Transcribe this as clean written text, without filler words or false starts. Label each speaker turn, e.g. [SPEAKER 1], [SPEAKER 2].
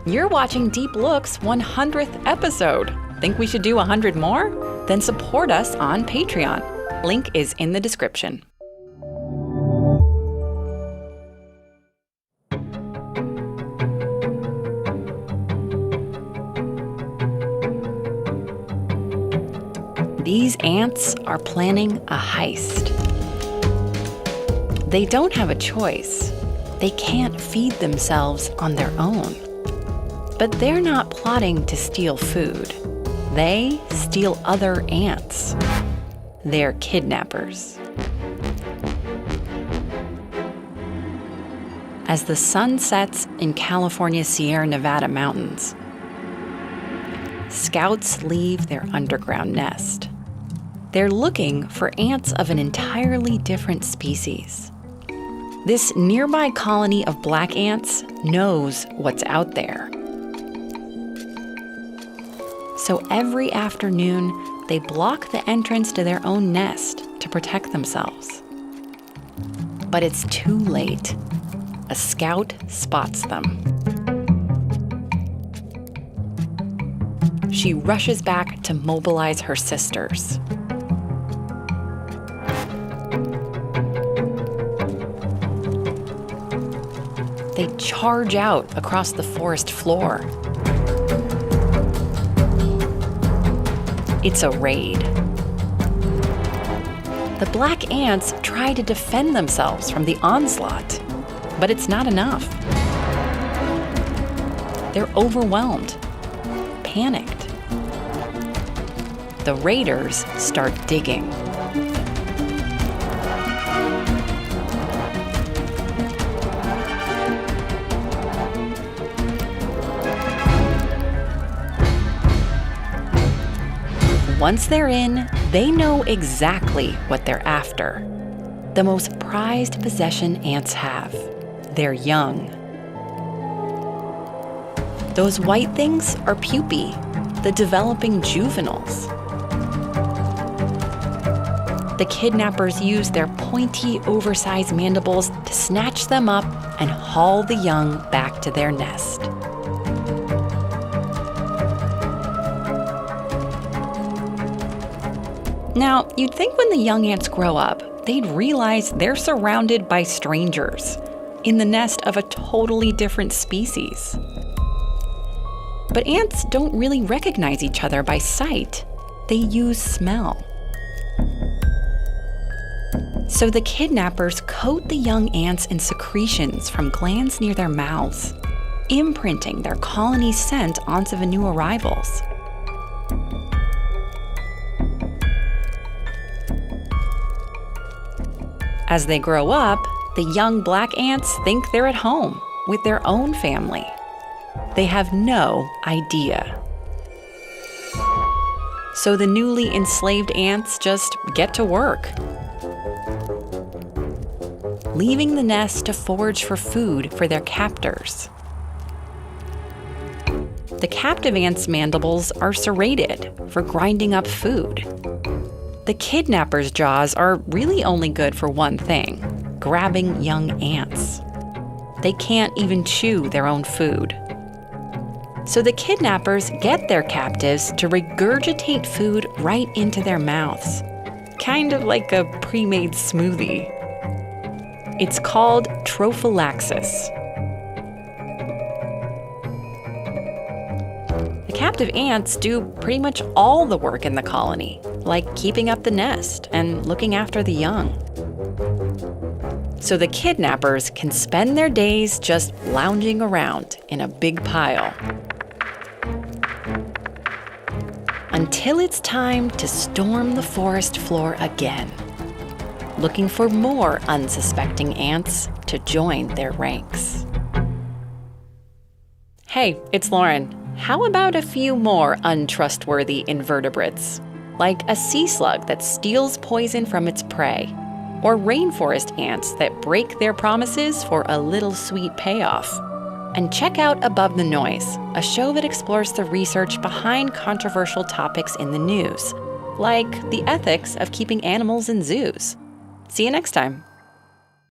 [SPEAKER 1] You're watching Deep Look's 100th episode. Think we should do 100 more? Then support us on Patreon. Link is in the description. These ants are planning a heist. They don't have a choice. They can't feed themselves on their own. But they're not plotting to steal food. They steal other ants. They're kidnappers. As the sun sets in California's Sierra Nevada mountains, scouts leave their underground nest. They're looking for ants of an entirely different species. This nearby colony of black ants knows what's out there. So every afternoon, they block the entrance to their own nest to protect themselves. But it's too late. A scout spots them. She rushes back to mobilize her sisters. They charge out across the forest floor. It's a raid. The black ants try to defend themselves from the onslaught, but it's not enough. They're overwhelmed, panicked. The raiders start digging. Once they're in, they know exactly what they're after. The most prized possession ants have. They're young. Those white things are pupae, the developing juveniles. The kidnappers use their pointy, oversized mandibles to snatch them up and haul the young back to their nest. Now, you'd think when the young ants grow up, they'd realize they're surrounded by strangers in the nest of a totally different species. But ants don't really recognize each other by sight. They use smell. So the kidnappers coat the young ants in secretions from glands near their mouths, imprinting their colony's scent onto the new arrivals. As they grow up, the young black ants think they're at home with their own family. They have no idea. So the newly enslaved ants just get to work, leaving the nest to forage for food for their captors. The captive ants' mandibles are serrated for grinding up food. The kidnappers' jaws are really only good for one thing: grabbing young ants. They can't even chew their own food. So the kidnappers get their captives to regurgitate food right into their mouths, kind of like a pre-made smoothie. It's called trophallaxis. The captive ants do pretty much all the work in the colony, like keeping up the nest and looking after the young. So the kidnappers can spend their days just lounging around in a big pile. Until it's time to storm the forest floor again, looking for more unsuspecting ants to join their ranks. Hey, it's Lauren. How about a few more untrustworthy invertebrates? Like a sea slug that steals poison from its prey, or rainforest ants that break their promises for a little sweet payoff. And check out Above the Noise, a show that explores the research behind controversial topics in the news, like the ethics of keeping animals in zoos. See you next time.